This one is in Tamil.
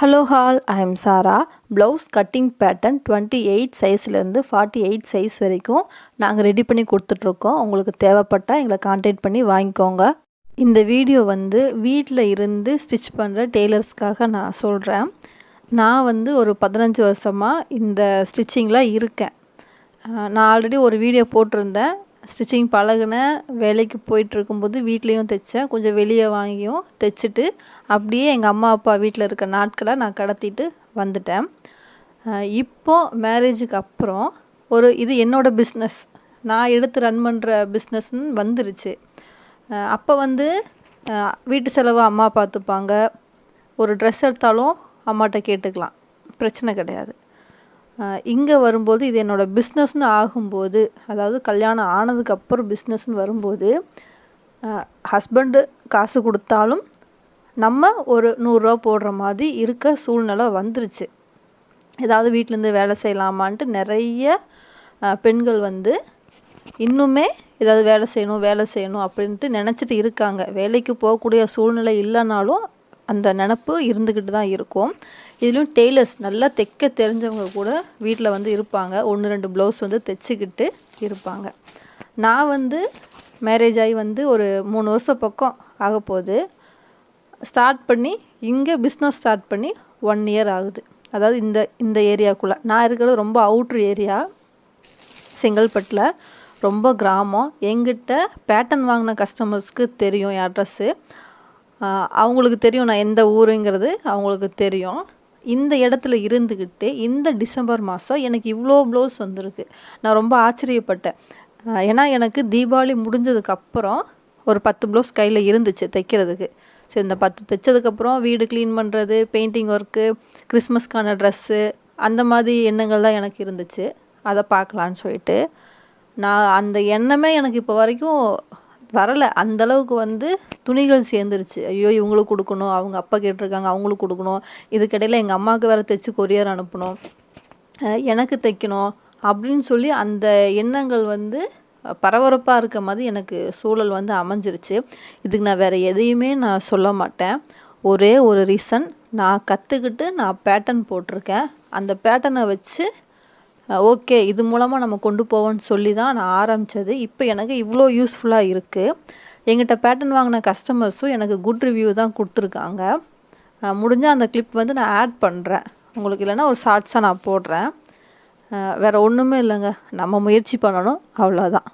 Hello all, I am Sara. Blouse cutting pattern 28 சைஸ்லேருந்து 48 சைஸ் வரைக்கும் நாங்கள் ரெடி பண்ணி கொடுத்துட்ருக்கோம். உங்களுக்கு தேவைப்பட்டால் எங்களை கான்டாக்ட் பண்ணி வாங்கிக்கோங்க. இந்த வீடியோ வீட்டில் இருந்து ஸ்டிச் பண்ணுற டெய்லர்ஸ்க்காக நான் சொல்கிறேன். நான் ஒரு 15 வருஷமாக இந்த ஸ்டிச்சிங்கில் இருக்கேன். நான் ஆல்ரெடி ஒரு வீடியோ போட்டிருந்தேன். ஸ்டிச்சிங் பழகினேன், வேலைக்கு போயிட்டுருக்கும்போது வீட்லேயும் தைச்சேன், கொஞ்சம் வெளியே வாங்கியும் தைச்சிட்டு அப்படியே எங்கள் அம்மா அப்பா வீட்டில் இருக்க நாட்களை நான் கடத்திட்டு வந்துட்டேன். இப்போது மேரேஜுக்கு அப்புறம் இது என்னோடய பிஸ்னஸ், நான் எடுத்து ரன் பண்ணுற பிஸ்னஸ்ன்னு வந்துருச்சு. அப்போ வீட்டு செலவு அம்மா பார்த்துப்பாங்க. ஒரு ட்ரெஸ் எடுத்தாலும் அம்மாட்ட கேட்டுக்கலாம், பிரச்சனை கிடையாது. இங்கே வரும்போது இது என்னோடய பிஸ்னஸ்னு ஆகும்போது, அதாவது கல்யாணம் ஆனதுக்கப்புறம் பிஸ்னஸ்ன்னு வரும்போது, ஹஸ்பண்டு காசு கொடுத்தாலும் நம்ம ஒரு 100 ரூபா போடுற மாதிரி இருக்க சூழ்நிலை வந்துருச்சு. ஏதாவது வீட்டிலேருந்து வேலை செய்யலாமான்ட்டு நிறைய பெண்கள் இன்னுமே ஏதாவது வேலை செய்யணும் அப்படின்ட்டு நினச்சிட்டு இருக்காங்க. வேலைக்கு போகக்கூடிய சூழ்நிலை இல்லைனாலும் அந்த நினப்பு இருந்துக்கிட்டு தான் இருக்கும். இதுலேயும் டெய்லர்ஸ் நல்லா தைக்க தெரிஞ்சவங்க கூட வீட்டில் இருப்பாங்க. 1-2 ப்ளவுஸ் தைச்சிக்கிட்டு இருப்பாங்க. நான் மேரேஜ் ஆகி ஒரு 3 வருஷம் பக்கம் ஆகப்போகுது. ஸ்டார்ட் பண்ணி இங்கே பிஸ்னஸ் ஸ்டார்ட் பண்ணி 1 இயர் ஆகுது. அதாவது இந்த ஏரியாவுக்குள்ளே நான் இருக்கிறது ரொம்ப அவுட்ரு ஏரியா, செங்கல்பட்டில், ரொம்ப கிராமம். எங்கிட்ட பேட்டர்ன் வாங்கின கஸ்டமர்ஸ்க்கு தெரியும் என் அட்ரஸ்ஸு. அவங்களுக்கு தெரியும் நான் எந்த ஊருங்கிறது அவங்களுக்கு தெரியும். இந்த இடத்துல இருந்துக்கிட்டு இந்த டிசம்பர் மாதம் எனக்கு இவ்வளோ ப்ளவுஸ் வந்திருக்கு. நான் ரொம்ப ஆச்சரியப்பட்டேன். ஏன்னா எனக்கு தீபாவளி முடிஞ்சதுக்கப்புறம் ஒரு 10 ப்ளவுஸ் கையில் இருந்துச்சு தைக்கிறதுக்கு. சரி, இந்த 10 தைச்சதுக்கப்புறம் வீடு க்ளீன் பண்ணுறது, பெயிண்டிங் ஒர்க்கு, கிறிஸ்மஸ்க்கான ட்ரெஸ்ஸு, அந்த மாதிரி எண்ணங்கள் தான் எனக்கு இருந்துச்சு. அதை பார்க்கலான்னு சொல்லிட்டு நான் அந்த எண்ணமே எனக்கு இப்போ வரைக்கும் வரலை. அந்தளவுக்கு துணிகள் சேர்ந்துருச்சு. ஐயோ, இவங்களுக்கு கொடுக்கணும், அவங்க அப்பா கேட்டிருக்காங்க, அவங்களுக்கு கொடுக்கணும், இதுக்கிடையில் எங்கள் அம்மாவுக்கு வேறு தைச்சி கொரியர் அனுப்பணும், எனக்கு தைக்கணும் அப்படின்னு சொல்லி அந்த எண்ணங்கள் பரபரப்பாக இருக்க மாதிரி எனக்கு சூழல் அமைஞ்சிருச்சு. இதுக்கு நான் வேறு எதையுமே நான் சொல்ல மாட்டேன். ஒரே ஒரு ரீசன், நான் கற்றுக்கிட்டு நான் பேட்டர்ன் போட்டிருக்கேன். அந்த பேட்டர்னை வச்சு ஓகே, இது மூலமாக நம்ம கொண்டு போவோன்னு சொல்லி தான் நான் ஆரம்பித்தது. இப்போ எனக்கு இவ்வளோ யூஸ்ஃபுல்லாக இருக்குது. எங்கிட்ட பேட்டர்ன் வாங்கின கஸ்டமர்ஸும் எனக்கு குட் ரிவ்யூ தான் கொடுத்துருக்காங்க. முடிஞ்சால் அந்த கிளிப் நான் ஆட் பண்ணுறேன் உங்களுக்கு, இல்லைன்னா ஒரு ஷார்ட்ஸாக நான் போடுறேன். வேறு ஒன்றுமே இல்லைங்க, நம்ம முயற்சி பண்ணணும், அவ்வளோதான்.